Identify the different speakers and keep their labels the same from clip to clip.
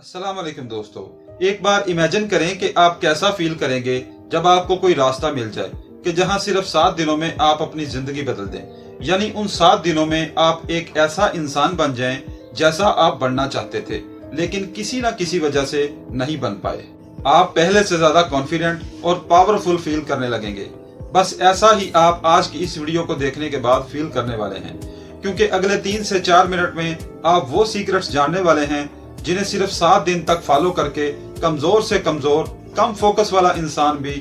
Speaker 1: अस्सलाम वालेकुम दोस्तों, एक बार इमेजिन करें कि आप कैसा फील करेंगे जब आपको कोई रास्ता मिल जाए कि जहां सिर्फ 7 दिनों में आप अपनी जिंदगी बदल दें। यानी उन 7 दिनों में आप एक ऐसा इंसान बन जाएं जैसा आप बनना चाहते थे, लेकिन किसी न किसी वजह से नहीं बन पाए। आप पहले से ज्यादा कॉन्फिडेंट और पावरफुल फील करने लगेंगे। बस ऐसा ही आप आज की इस वीडियो को देखने के बाद फील करने वाले हैं, क्योंकि अगले 3 से 4 मिनट में आप वो सीक्रेट्स जानने वाले हैं जिन्हें सिर्फ 7 दिन तक फॉलो करके कमजोर से कमजोर, कम फोकस वाला इंसान भी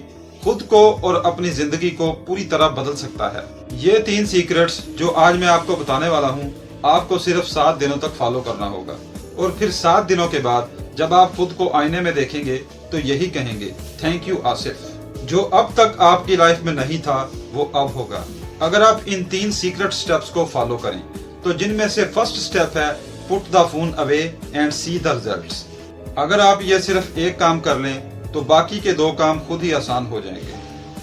Speaker 1: खुद को और अपनी जिंदगी को पूरी तरह बदल सकता है। ये 3 सीक्रेट्स जो आज मैं आपको बताने वाला हूँ, आपको सिर्फ 7 दिनों तक फॉलो करना होगा और फिर 7 दिनों के बाद जब आप खुद को आईने में देखेंगे तो यही कहेंगे, थैंक यू आसिफ। जो अब तक आपकी लाइफ में नहीं था वो अब होगा अगर आप इन 3 सीक्रेट स्टेप्स को फॉलो करें। तो जिनमें से फर्स्ट स्टेप है put the phone away and see the results. अगर आप ये सिर्फ एक काम कर लें तो बाकी के 2 काम खुद ही आसान हो जाएंगे।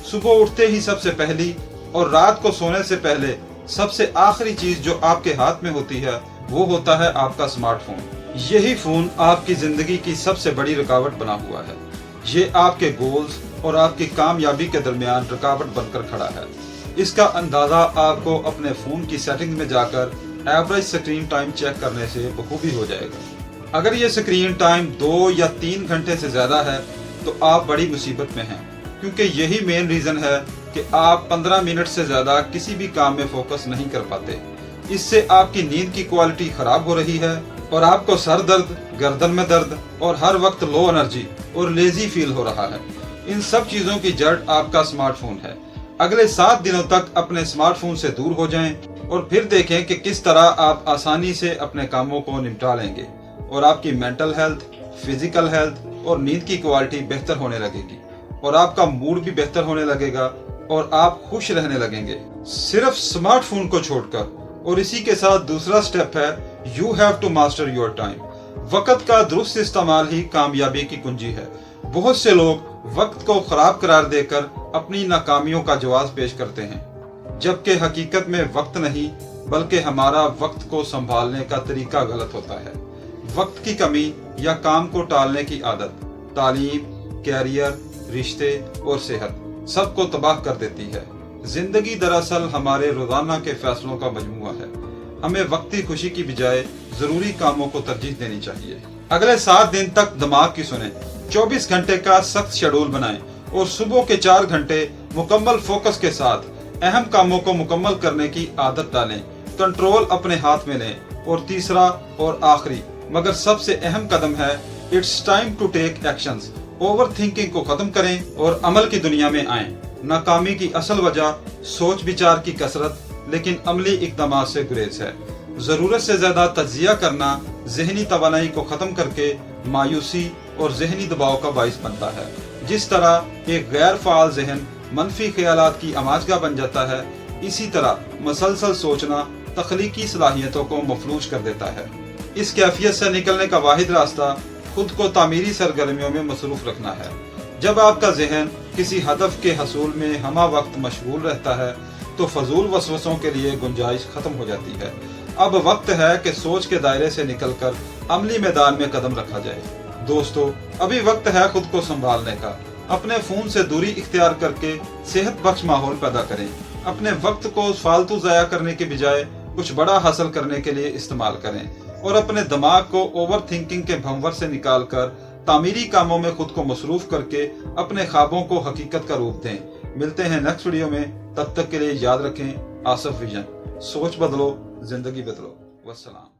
Speaker 1: सुबह उठते ही सबसे पहली और रात को सोने से पहले सबसे आखिरी चीज जो आपके हाथ में होती है वो होता है आपका स्मार्टफोन। यही फोन आपकी जिंदगी की सबसे बड़ी रुकावट बना हुआ है। ये आपके गोल्स और आपकी कामयाबी के दरमियान रुकावट बनकर खड़ा है। इसका अंदाजा आपको अपने फोन की सेटिंग में जाकर एवरेज स्क्रीन टाइम चेक करने से बखूबी हो जाएगा। अगर ये स्क्रीन टाइम 2 या 3 घंटे से ज्यादा है तो आप बड़ी मुसीबत में हैं, क्योंकि यही मेन रीजन है कि आप 15 मिनट से ज्यादा किसी भी काम में फोकस नहीं कर पाते। इससे आपकी नींद की क्वालिटी खराब हो रही है और आपको सर दर्द, गर्दन में दर्द और हर वक्त लो एनर्जी और लेजी फील हो रहा है। इन सब चीजों की जड़ आपका स्मार्टफोन है। अगले 7 दिनों तक अपने स्मार्टफोन से दूर हो जाएं और फिर देखें कि किस तरह आप आसानी से अपने कामों को निपटा लेंगे और आपकी मेंटल हेल्थ, फिजिकल हेल्थ और नींद की क्वालिटी बेहतर होने लगेगी और आपका मूड भी बेहतर होने लगेगा और आप खुश रहने लगेंगे, सिर्फ स्मार्टफोन को छोड़कर। और इसी के साथ दूसरा स्टेप है you have to master your time. वक्त का दुरुस्त इस्तेमाल ही कामयाबी की कुंजी है। बहुत से लोग वक्त को खराब करार देकर अपनी नाकामियों का जवाब पेश करते हैं, जबकि हकीकत में वक्त नहीं बल्कि हमारा वक्त को संभालने का तरीका गलत होता है। वक्त की कमी या काम को टालने की आदत तालीम, कैरियर, रिश्ते और सेहत सबको तबाह कर देती है। जिंदगी दरअसल हमारे रोजाना के फैसलों का मजमूआ है। हमें वक्ती खुशी की बजाय जरूरी कामों को तरजीह देनी चाहिए। अगले 7 दिन तक दिमाग की सुने, 24 घंटे का सख्त शेड्यूल बनाएं और सुबह के 4 घंटे मुकम्मल फोकस के साथ अहम कामों को मुकम्मल करने की आदत डालें। कंट्रोल अपने हाथ में लें। और तीसरा और आखिरी मगर सबसे अहम कदम है it's time to take actions. Overthinking को खत्म करें और अमल की दुनिया में आएं। नाकामी की असल वजह सोच विचार की कसरत लेकिन अमली इकदाम से गुरेज है। जरूरत से ज्यादा तज्जिया करना जहनी तवानाई को खत्म करके मायूसी और जहनी दबाव का बाइस बनता है। जिस तरह एक गैर फाल जहन मनफी ख्यालात की आमाजगाह बन जाता है, इसी तरह मसलसल सोचना तख्लीकी सलाहियतों को मफलूज कर देता है। इस कैफियत से निकलने का वाहिद रास्ता खुद को तामीरी सरगर्मियों में मसरूफ रखना है। जब आपका जहन किसी हदफ के हसूल में हमा वक्त मशगूल रहता है तो फजूल वसवसों के लिए गुंजाइश खत्म हो जाती है। अब वक्त है कि सोच के दायरे से निकलकर अमली मैदान में कदम रखा जाए। दोस्तों, अभी वक्त है खुद को संभालने का। अपने फोन से दूरी इख्तियार करके सेहत बख्श माहौल पैदा करें। अपने वक्त को फालतू जाया करने के बजाय कुछ बड़ा हासिल करने के लिए इस्तेमाल करें और अपने दिमाग को ओवर थिंकिंग के भंवर से निकालकर तामीरी कामों में खुद को मसरूफ करके अपने ख्वाबों को हकीकत का रूप दें। मिलते हैं नेक्स्ट वीडियो में, तब तक के लिए याद रखें, आसिफ विजन। सोच बदलो, जिंदगी बदलो। वस्सलाम।